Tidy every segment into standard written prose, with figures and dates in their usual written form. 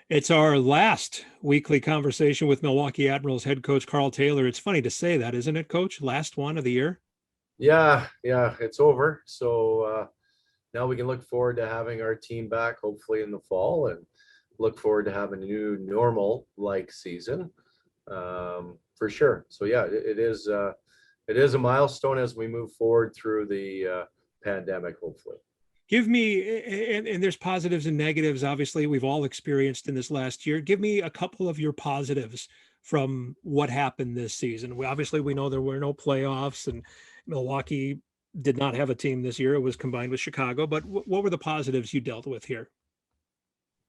It's our last weekly conversation with Milwaukee Admirals head coach Karl Taylor. It's funny to say that, isn't it, Coach? Last one of the year. Yeah, it's over. So now we can look forward to having our team back, hopefully in the fall, and look forward to having a new normal like season for sure. So yeah, it is a milestone as we move forward through the pandemic, hopefully. Give me, and there's positives and negatives, obviously, we've all experienced in this last year. Give me a couple of your positives from what happened this season. We know there were no playoffs, and Milwaukee did not have a team this year. It was combined with Chicago. But what were the positives you dealt with here?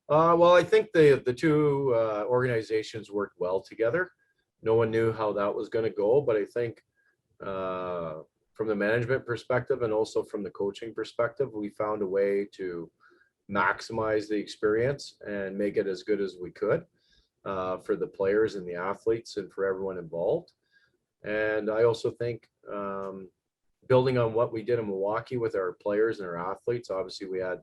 Well, I think the two organizations worked well together. No one knew how that was going to go, but I think uh, from the management perspective and also from the coaching perspective, we found a way to maximize the experience and make it as good as we could for the players and the athletes and for everyone involved. And I also think building on what we did in Milwaukee with our players and our athletes, obviously we had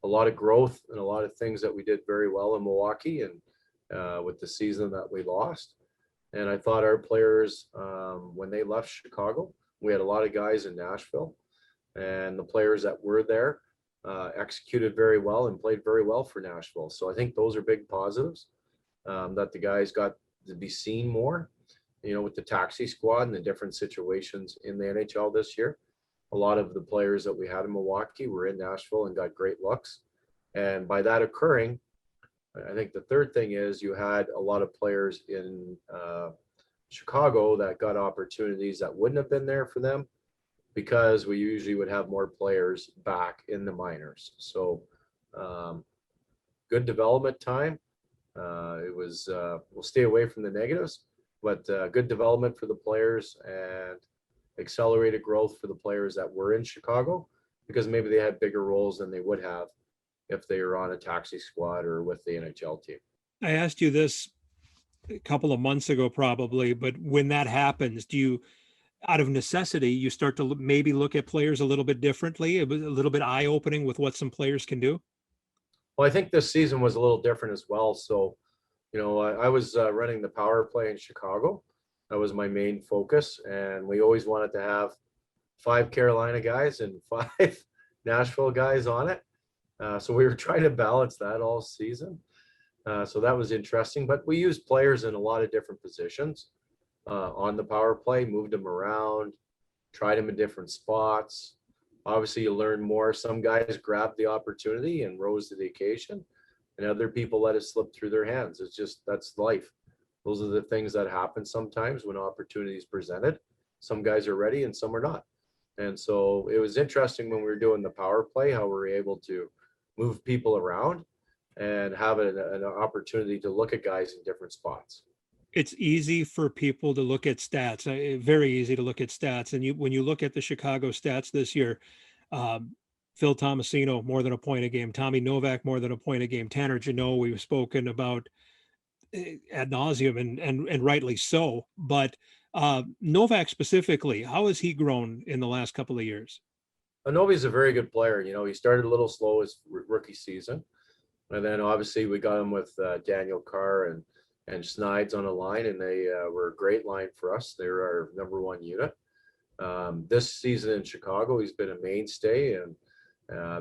a lot of growth and a lot of things that we did very well in Milwaukee and with the season that we lost. And I thought our players, when they left Chicago, we had a lot of guys in Nashville, and the players that were there executed very well and played very well for Nashville. So I think those are big positives that the guys got to be seen more, with the taxi squad and the different situations in the NHL this year. A lot of the players that we had in Milwaukee were in Nashville and got great looks. And by that occurring, I think the third thing is you had a lot of players in Chicago that got opportunities that wouldn't have been there for them because we usually would have more players back in the minors. So good development time. We'll stay away from the negatives, but good development for the players and accelerated growth for the players that were in Chicago because maybe they had bigger roles than they would have if they were on a taxi squad or with the NHL team. I asked you this a couple of months ago, probably, but when that happens, do you, out of necessity, you start to maybe look at players a little bit differently, a little bit eye opening with what some players can do? Well, I think this season was a little different as well. So, I was running the power play in Chicago. That was my main focus. And we always wanted to have 5 Carolina guys and 5 Nashville guys on it. So we were trying to balance that all season. So that was interesting. But we used players in a lot of different positions on the power play, moved them around, tried them in different spots. Obviously, you learn more. Some guys grabbed the opportunity and rose to the occasion, and other people let it slip through their hands. That's life. Those are the things that happen sometimes when opportunities presented. Some guys are ready and some are not. And so it was interesting when we were doing the power play, how we were able to move people around and have an opportunity to look at guys in different spots. It's easy for people to look at stats, very easy to look at stats. And when you look at the Chicago stats this year, um, Phil Tomasino, more than a point a game, Tommy Novak, more than a point a game, Tanner Jeannot, we've spoken about ad nauseum, and rightly so. But Novak specifically, how has he grown in the last couple of years? Anobi's a very good player. He started a little slow his rookie season, and then obviously we got him with Daniel Carr and Snides on a line, and they were a great line for us. They were our number one unit. This season in Chicago, he's been a mainstay and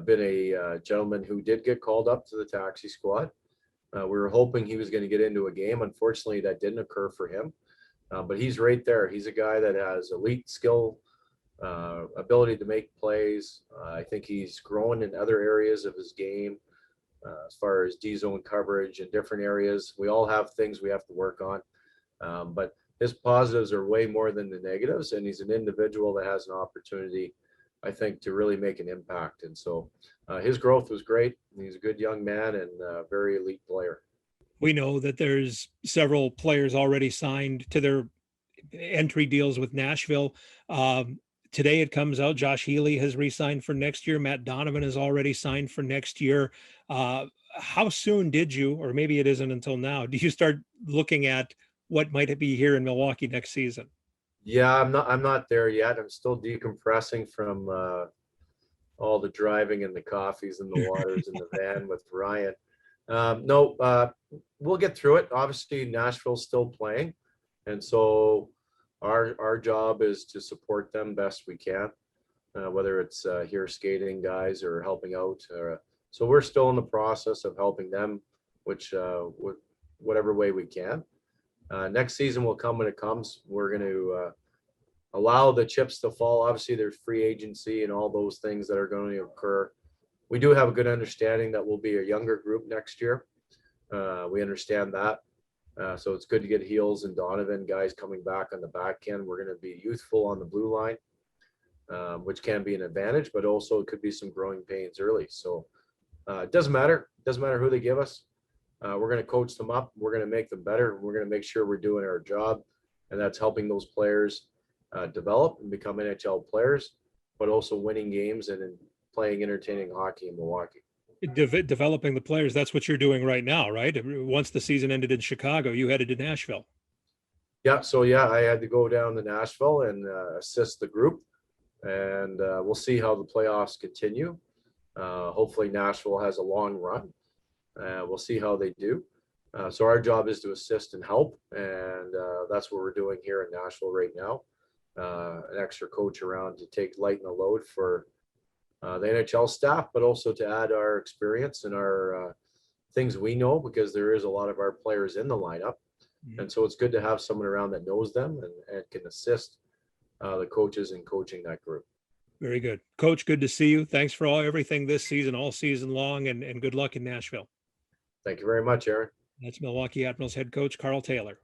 been a gentleman who did get called up to the taxi squad. We were hoping he was going to get into a game. Unfortunately, that didn't occur for him. But he's right there. He's a guy that has elite skill, ability to make plays. I think he's growing in other areas of his game as far as D zone coverage and different areas. We all have things we have to work on. But his positives are way more than the negatives. And he's an individual that has an opportunity, I think, to really make an impact. And so his growth was great. He's a good young man and a very elite player. We know that there's several players already signed to their entry deals with Nashville. Today it comes out Josh Healy has re-signed for next year. Matt Donovan has already signed for next year. How soon did you, or maybe it isn't until now, do you start looking at what might be here in Milwaukee next season? Yeah, I'm not there yet. I'm still decompressing from all the driving and the coffees and the waters in the van with Ryan. No, we'll get through it. Obviously, Nashville's still playing, and so our job is to support them best we can, whether it's here skating guys or helping out. So we're still in the process of helping them, which with whatever way we can. Next season will come when it comes. We're going to allow the chips to fall. Obviously, there's free agency and all those things that are going to occur. We do have a good understanding that we'll be a younger group next year. We understand that. So it's good to get Heels and Donovan guys coming back on the back end. We're going to be youthful on the blue line, which can be an advantage, but also it could be some growing pains early. So it doesn't matter. It doesn't matter who they give us. We're going to coach them up. We're going to make them better. We're going to make sure we're doing our job. And that's helping those players develop and become NHL players, but also winning games and playing entertaining hockey in Milwaukee. Developing the players, that's what you're doing right now, right? Once the season ended in Chicago, you headed to Nashville. Yeah, so yeah, I had to go down to Nashville and assist the group, and we'll see how the playoffs continue. Hopefully Nashville has a long run. We'll see how they do. So our job is to assist and help, and that's what we're doing here in Nashville right now. An extra coach around to lighten the load for the NHL staff, but also to add our experience and our things we know, because there is a lot of our players in the lineup. Mm-hmm. And so it's good to have someone around that knows them and can assist the coaches in coaching that group. Very good. Coach, good to see you. Thanks for everything this season, all season long, and good luck in Nashville. Thank you very much, Aaron. That's Milwaukee Admirals head coach Karl Taylor.